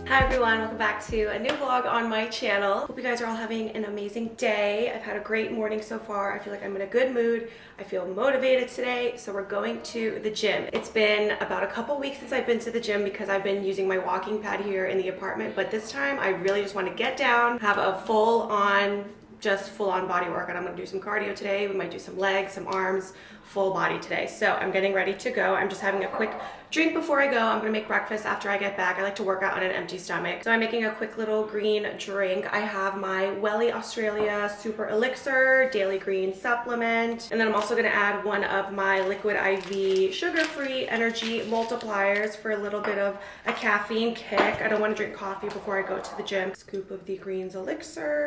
Hi everyone, welcome back to a new vlog on my channel. Hope you guys are all having an amazing day. I've had a great morning so far. I feel like I'm in a good mood. I feel motivated today, so we're going to the gym. It's been about a couple weeks since I've been to the gym because I've been using my walking pad here in the apartment, but this time I really just want to get down, have a full-on body workout. I'm gonna do some cardio today. We might do some legs, some arms, full body today. So I'm getting ready to go. I'm just having a quick drink before I go. I'm gonna make breakfast after I get back. I like to work out on an empty stomach. So I'm making a quick little green drink. I have my Welly Australia Super Elixir Daily Green Supplement. And then I'm also gonna add one of my Liquid IV sugar-free energy multipliers for a little bit of a caffeine kick. I don't wanna drink coffee before I go to the gym. Scoop of the Greens Elixir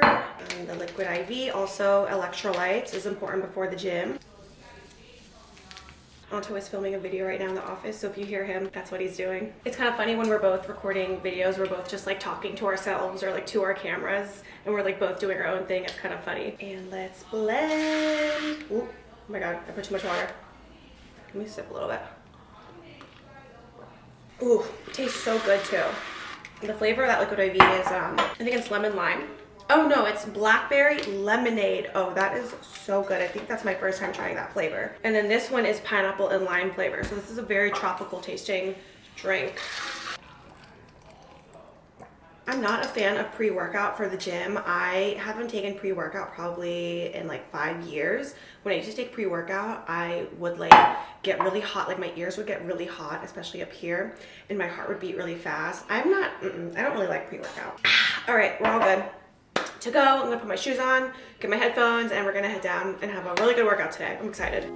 and the Liquid IV. Also, electrolytes is important before the gym. Anto is filming a video right now in the office, so if you hear him, that's what he's doing. It's kind of funny when we're both recording videos, we're both just like talking to ourselves or like to our cameras, and we're like both doing our own thing. It's kind of funny. And let's blend. Ooh, oh my god, I put too much water. Let me sip a little bit. Ooh, it tastes so good too. The flavor of that Liquid IV is, I think it's lemon lime. Oh no, it's blackberry lemonade. Oh, that is so good. I think that's my first time trying that flavor. And then this one is pineapple and lime flavor. So this is a very tropical tasting drink. I'm not a fan of pre-workout for the gym. I haven't taken pre-workout probably in like 5 years. When I used to take pre-workout, I would like get really hot, like my ears would get really hot, especially up here, and my heart would beat really fast. I don't really like pre-workout. All right, we're all good to go. I'm gonna put my shoes on, get my headphones, and we're gonna head down and have a really good workout today. I'm excited.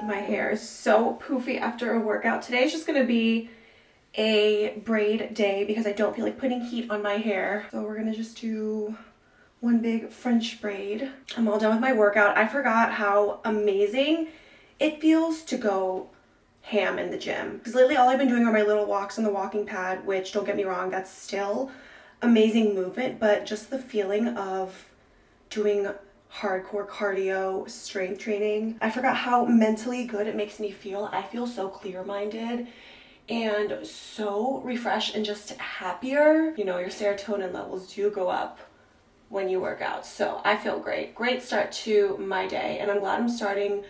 My hair is so poofy after a workout. Today is just gonna be a braid day because I don't feel like putting heat on my hair. So we're gonna just do one big French braid. I'm all done with my workout. I forgot how amazing it feels to go ham in the gym. Because lately all I've been doing are my little walks on the walking pad, which don't get me wrong, that's still amazing movement, but just the feeling of doing hardcore cardio strength training. I forgot how mentally good it makes me feel. I feel so clear-minded and so refreshed and just happier. You know, your serotonin levels do go up when you work out. So I feel great. Great start to my day, and I'm glad I'm starting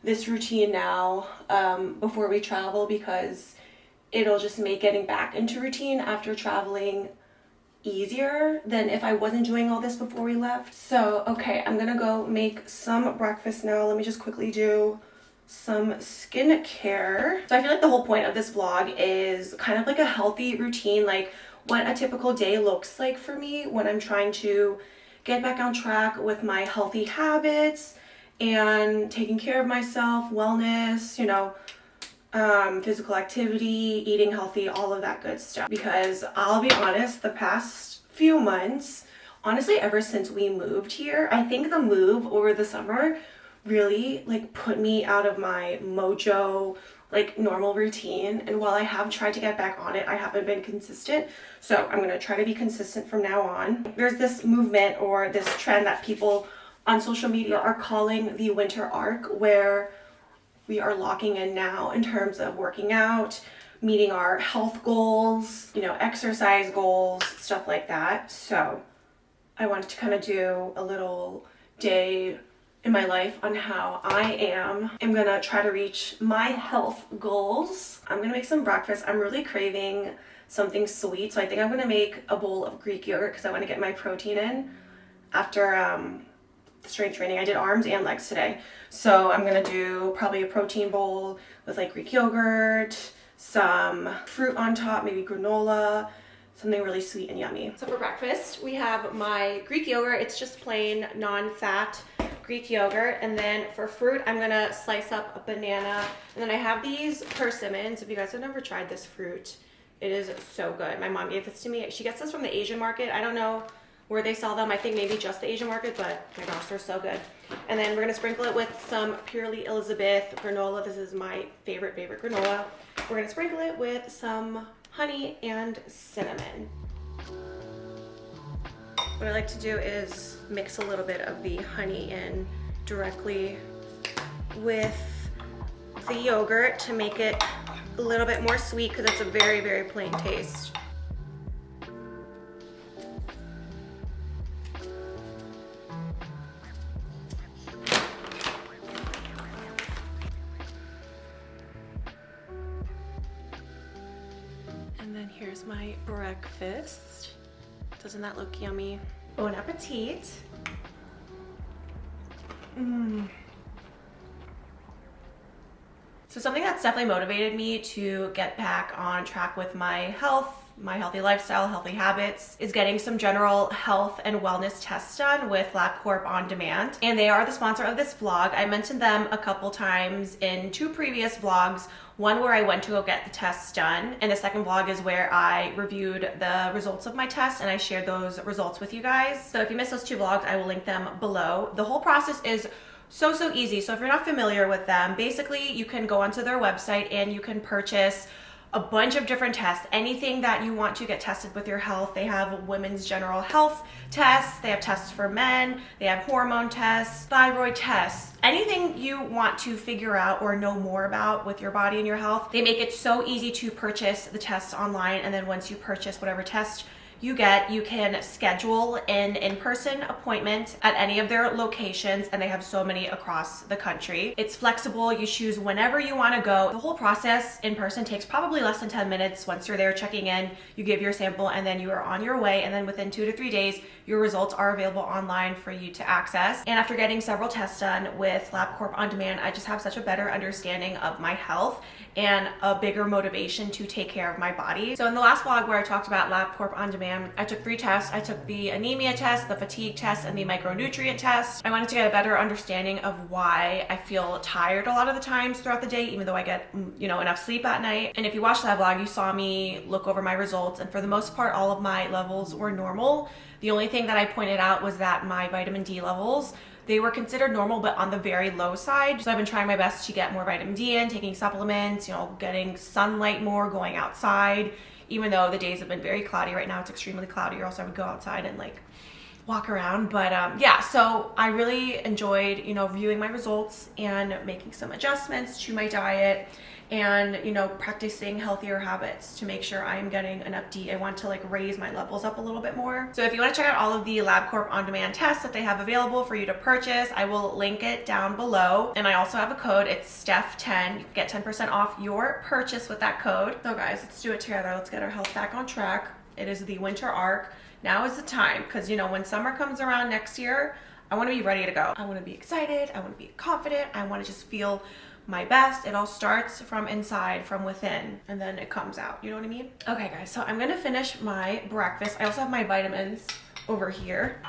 this routine now before we travel, because it'll just make getting back into routine after traveling easier than if I wasn't doing all this before we left. So, okay, I'm gonna go make some breakfast now. Let me just quickly do some skincare. So I feel like the whole point of this vlog is kind of like a healthy routine, like what a typical day looks like for me when I'm trying to get back on track with my healthy habits and taking care of myself, wellness, you know, physical activity, eating healthy, all of that good stuff. Because I'll be honest, the past few months, honestly, ever since we moved here, I think the move over the summer really like put me out of my mojo, like normal routine. And while I have tried to get back on it, I haven't been consistent. So I'm gonna try to be consistent from now on. There's this movement or this trend that people on social media are calling the winter arc, where we are locking in now in terms of working out, meeting our health goals, you know, exercise goals, stuff like that. So I wanted to kind of do a little day in my life on how I'm gonna try to reach my health goals. I'm gonna make some breakfast. I'm really craving something sweet, so I think I'm gonna make a bowl of Greek yogurt because I want to get my protein in after strength training. I did arms and legs today, so I'm gonna do probably a protein bowl with like Greek yogurt, some fruit on top, maybe granola, something really sweet and yummy. So for breakfast, we have my Greek yogurt. It's just plain non-fat Greek yogurt. And then for fruit, I'm gonna slice up a banana. And then I have these persimmons. If you guys have never tried this fruit, it is so good. My mom gave this to me. She gets this from the Asian market. I don't know where they sell them. I think maybe just the Asian market, but my gosh, they're so good. And then we're gonna sprinkle it with some Purely Elizabeth granola. This is my favorite granola. We're gonna sprinkle it with some honey and cinnamon. What I like to do is mix a little bit of the honey in directly with the yogurt to make it a little bit more sweet, because it's a very, very plain taste. And then here's my breakfast. Doesn't that look yummy? Bon appetit. So something that's definitely motivated me to get back on track with my health, my healthy lifestyle, healthy habits, is getting some general health and wellness tests done with LabCorp On Demand. And they are the sponsor of this vlog. I mentioned them a couple times in 2 previous vlogs. One where I went to go get the tests done, and the second vlog is where I reviewed the results of my tests and I shared those results with you guys. So if you missed those 2 vlogs, I will link them below. The whole process is so easy. So if you're not familiar with them, basically you can go onto their website and you can purchase a bunch of different tests, anything that you want to get tested with your health. They have women's general health tests, they have tests for men, they have hormone tests, thyroid tests, anything you want to figure out or know more about with your body and your health. They make it so easy to purchase the tests online, and then once you purchase whatever test you get, you can schedule an in-person appointment at any of their locations, and they have so many across the country. It's flexible, you choose whenever you want to go. The whole process in person takes probably less than 10 minutes. Once you're there checking in, you give your sample, and then you are on your way, and then within 2 to 3 days, your results are available online for you to access. And after getting several tests done with LabCorp On Demand, I just have such a better understanding of my health and a bigger motivation to take care of my body. So in the last vlog where I talked about LabCorp On Demand, I took 3 tests. I took the anemia test, the fatigue test, and the micronutrient test. I wanted to get a better understanding of why I feel tired a lot of the times throughout the day, even though I get, you know, enough sleep at night. And if you watched that vlog, you saw me look over my results, and for the most part, all of my levels were normal. The only thing that I pointed out was that my vitamin D levels, they were considered normal, but on the very low side. So I've been trying my best to get more vitamin D in, taking supplements, you know, getting sunlight more, going outside. Even though the days have been very cloudy right now, it's extremely cloudy, or else I would go outside and like walk around. But yeah, so I really enjoyed, you know, reviewing my results and making some adjustments to my diet, and, you know, practicing healthier habits to make sure I'm getting enough D. I want to like raise my levels up a little bit more. So if you want to check out all of the LabCorp On Demand tests that they have available for you to purchase, I will link it down below. And I also have a code, it's STEPH10. You can get 10% off your purchase with that code. So guys, let's do it together. Let's get our health back on track. It is the winter arc. Now is the time, because you know, when summer comes around next year, I want to be ready to go. I want to be excited. I want to be confident. I want to just feel my best. It all starts from inside, from within, and then it comes out. You know what I mean? Okay, guys, so I'm gonna finish my breakfast. I also have my vitamins over here.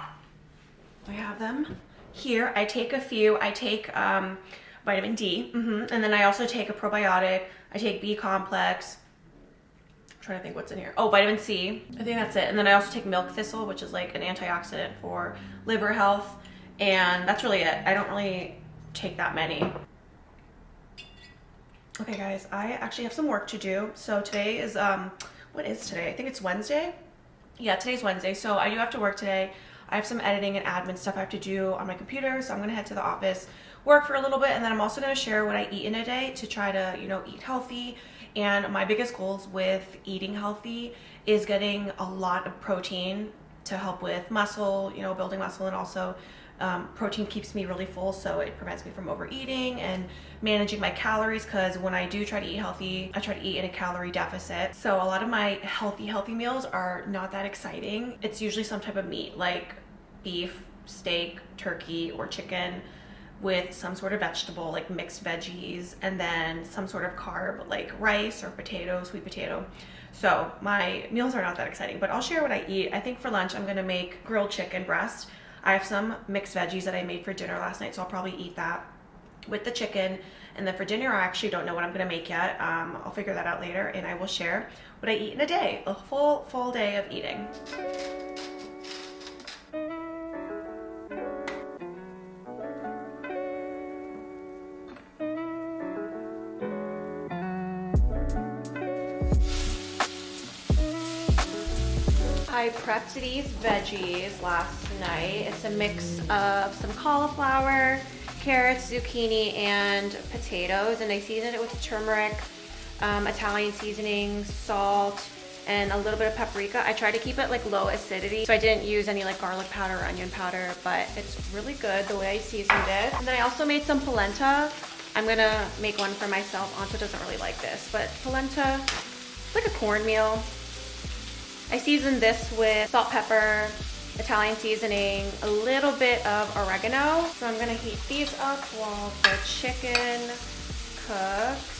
I have them here. I take a few. I take vitamin D, and then I also take a probiotic. I take B complex. I'm trying to think what's in here. Oh, vitamin C. I think that's it. And then I also take milk thistle, which is like an antioxidant for liver health. And that's really it. I don't really take that many. Okay, guys, I actually have some work to do. So today is, what is today? I think it's Wednesday. Yeah, today's Wednesday. So I do have to work today. I have some editing and admin stuff I have to do on my computer. So I'm going to head to the office, work for a little bit, and then I'm also going to share what I eat in a day to try to, you know, eat healthy. And my biggest goals with eating healthy is getting a lot of protein to help with muscle, you know, building muscle, and also protein keeps me really full, so it prevents me from overeating and managing my calories, because when I do try to eat healthy, I try to eat in a calorie deficit. So a lot of my healthy meals are not that exciting. It's usually some type of meat like beef, steak, turkey, or chicken with some sort of vegetable like mixed veggies, and then some sort of carb like rice or potato, sweet potato. So my meals are not that exciting, but I'll share what I eat. I think for lunch I'm gonna make grilled chicken breast. I have some mixed veggies that I made for dinner last night, so I'll probably eat that with the chicken. And then for dinner, I actually don't know what I'm gonna make yet. I'll figure that out later, and I will share what I eat in a day, a full day of eating. I prepped these veggies last night. It's a mix of some cauliflower, carrots, zucchini, and potatoes, and I seasoned it with turmeric, Italian seasoning, salt, and a little bit of paprika. I tried to keep it like low acidity, so I didn't use any like garlic powder or onion powder, but it's really good the way I seasoned it. And then I also made some polenta. I'm gonna make one for myself. Anto doesn't really like this, but polenta, it's like a cornmeal. I seasoned this with salt, pepper, Italian seasoning, a little bit of oregano. So I'm gonna heat these up while the chicken cooks.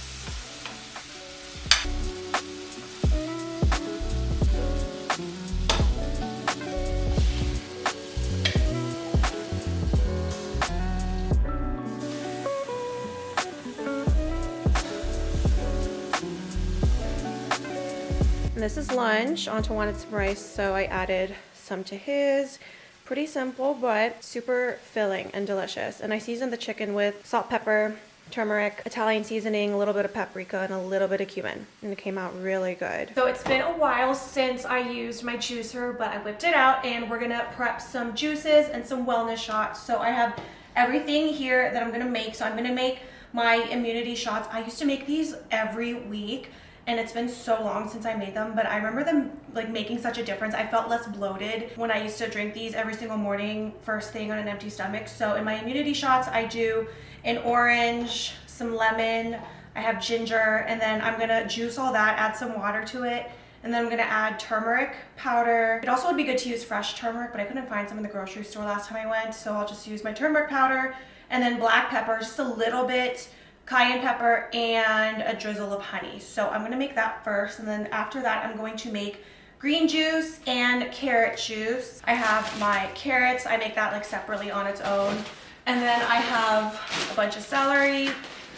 And this is lunch. Anto wanted some rice, so I added some to his. Pretty simple, but super filling and delicious. And I seasoned the chicken with salt, pepper, turmeric, Italian seasoning, a little bit of paprika, and a little bit of cumin. And it came out really good. So it's been a while since I used my juicer, but I whipped it out, and we're gonna prep some juices and some wellness shots. So I have everything here that I'm gonna make. So I'm gonna make my immunity shots. I used to make these every week, and it's been so long since I made them, but I remember them like making such a difference. I felt less bloated when I used to drink these every single morning, first thing on an empty stomach. So in my immunity shots, I do an orange, some lemon, I have ginger, and then I'm gonna juice all that, add some water to it, and then I'm gonna add turmeric powder. It also would be good to use fresh turmeric, but I couldn't find some in the grocery store last time I went, so I'll just use my turmeric powder, and then black pepper, just a little bit, cayenne pepper, and a drizzle of honey. So I'm gonna make that first, and then after that I'm going to make green juice and carrot juice. I have my carrots, I make that like separately on its own, and then I have a bunch of celery,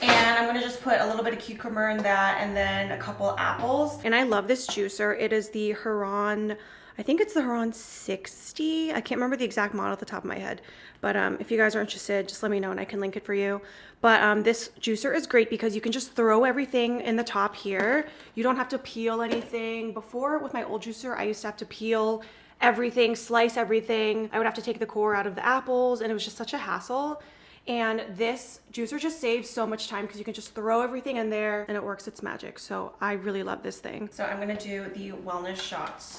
and I'm gonna just put a little bit of cucumber in that, and then a couple apples. And I love this juicer. It is the Huron, I think it's the Huron 60. I can't remember the exact model at the top of my head, but if you guys are interested, just let me know and I can link it for you. But this juicer is great because you can just throw everything in the top here. You don't have to peel anything. Before, with my old juicer, I used to have to peel everything, slice everything. I would have to take the core out of the apples, and it was just such a hassle. And this juicer just saves so much time because you can just throw everything in there and it works its magic. So I really love this thing. So I'm gonna do the wellness shots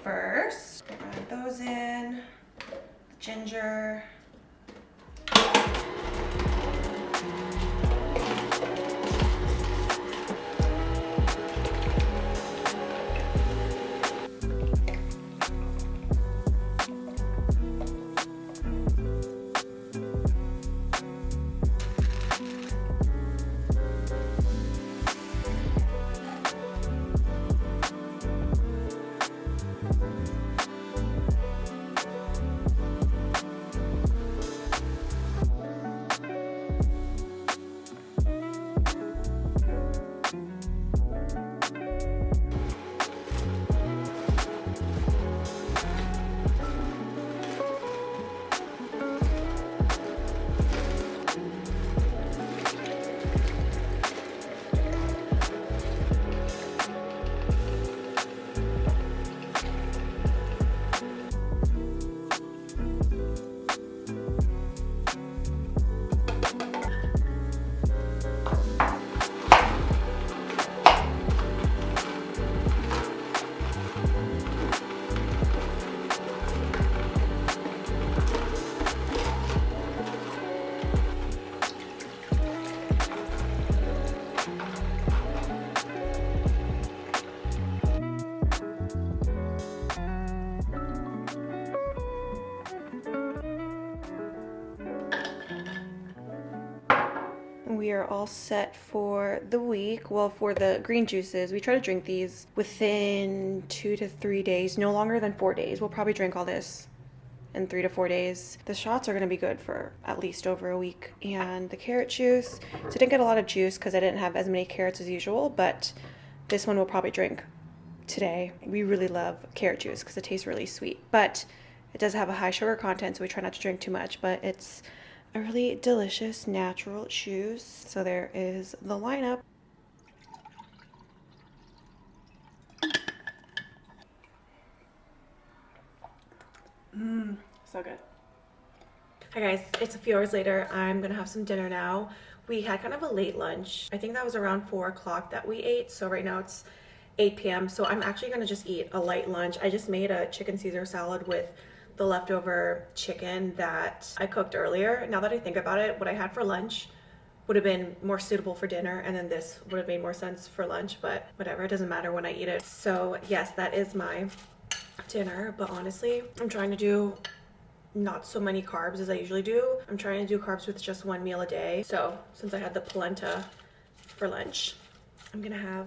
first. Add those in, ginger. we are all set for the week. Well, for the green juices, we try to drink these within 2 to 3 days, no longer than 4 days. We'll probably drink all this in 3 to 4 days. The shots are going to be good for at least over a week. And the carrot juice, so I didn't get a lot of juice because I didn't have as many carrots as usual, but this one we'll probably drink today. We really love carrot juice because it tastes really sweet, but it does have a high sugar content, so we try not to drink too much, but it's a really delicious natural juice. So there is the lineup. So good. Hi guys, it's a few hours later. I'm gonna have some dinner now. We had kind of a late lunch. I think that was around 4 o'clock that we ate. So right now it's 8 p.m. So I'm actually gonna just eat a light lunch. I just made a chicken Caesar salad with the leftover chicken that I cooked earlier. Now that I think about it, what I had for lunch would have been more suitable for dinner, and then this would have made more sense for lunch, but whatever, it doesn't matter when I eat it. So yes, that is my dinner, but honestly, I'm trying to do not so many carbs as I usually do. I'm trying to do carbs with just 1 meal a day. So since I had the polenta for lunch, I'm gonna have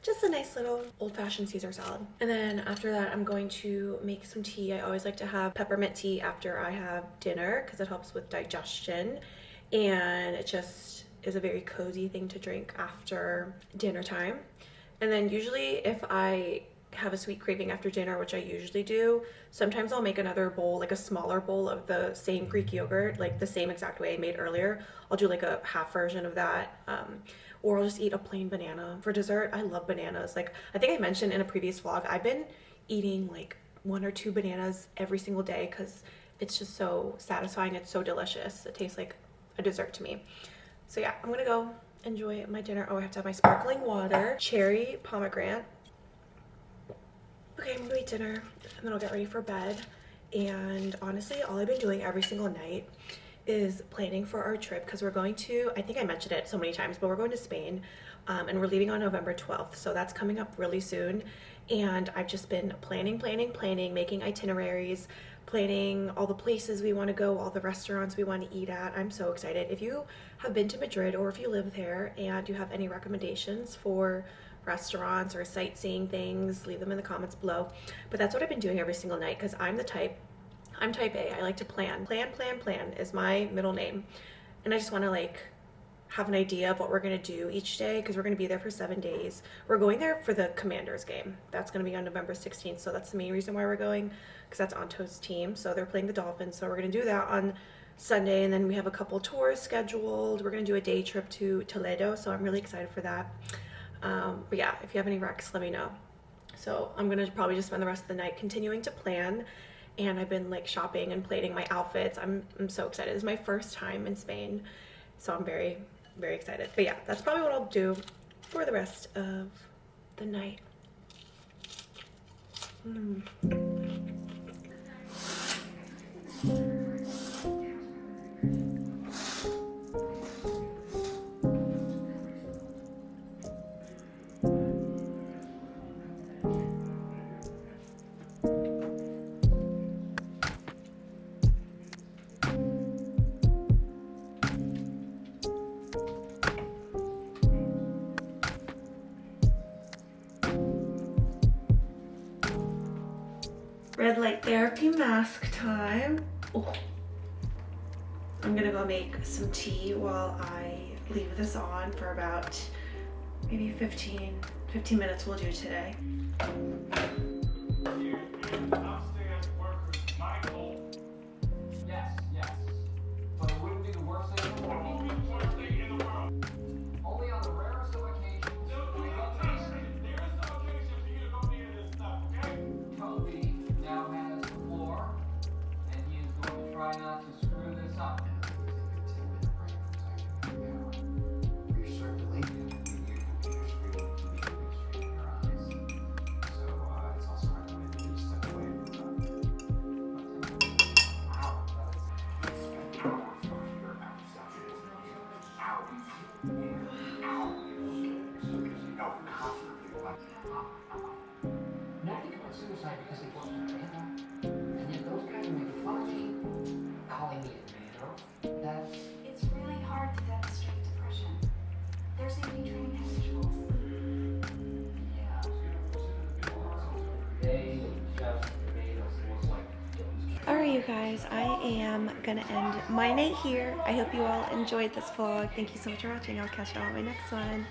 just a nice little old-fashioned Caesar salad. And then after that, I'm going to make some tea. I always like to have peppermint tea after I have dinner because it helps with digestion, and it just is a very cozy thing to drink after dinner time. And then usually if I have a sweet craving after dinner, which I usually do, sometimes I'll make another bowl, like a smaller bowl of the same Greek yogurt, like the same exact way I made earlier. I'll do like a half version of that, or I'll just eat a plain banana for dessert. I love bananas. Like I think I mentioned in a previous vlog, I've been eating like 1 or 2 bananas every single day because it's just so satisfying. It's so delicious. It tastes like a dessert to me. So yeah, I'm gonna go enjoy my dinner. Oh, I have to have my sparkling water, cherry pomegranate. Okay, I'm gonna eat dinner and then I'll get ready for bed. And honestly, all I've been doing every single night is planning for our trip because we're going to, I think I mentioned it so many times, but we're going to Spain, and we're leaving on November 12th. So that's coming up really soon. And I've just been planning, making itineraries, planning all the places we want to go, all the restaurants we want to eat at. I'm so excited. If you have been to Madrid or if you live there and you have any recommendations for restaurants or sightseeing things, leave them in the comments below. But that's what I've been doing every single night because I'm type A. I like to plan is my middle name, and I just want to like have an idea of what we're going to do each day because we're going to be there for 7 days. We're going there for the Commanders game. That's going to be on November 16th, so that's the main reason why we're going, because that's Anto's team. So they're playing the Dolphins, so we're going to do that on Sunday, and then we have a couple tours scheduled. We're going to do a day trip to Toledo, so I'm really excited for that. But yeah, if you have any recs, let me know. So I'm gonna probably just spend the rest of the night continuing to plan, and I've been like shopping and planning my outfits. I'm so excited. This is my first time in Spain, so I'm very, very excited. But yeah, that's probably what I'll do for the rest of the night. Red light therapy mask time. Oh. I'm gonna go make some tea while I leave this on for about maybe 15 minutes will do today. Yes. But it wouldn't be the worst thing in the world. Only on the rarest of occasions. There is no occasion for you to go near this stuff, okay? Toby now has the floor, and he is going to try not to screw this up. You're circulating your computer screen to make sure your eyes. So it's also recommended you step away you guys, I am gonna end my night here. I hope you all enjoyed this vlog. Thank you so much for watching. I'll catch you all on my next one.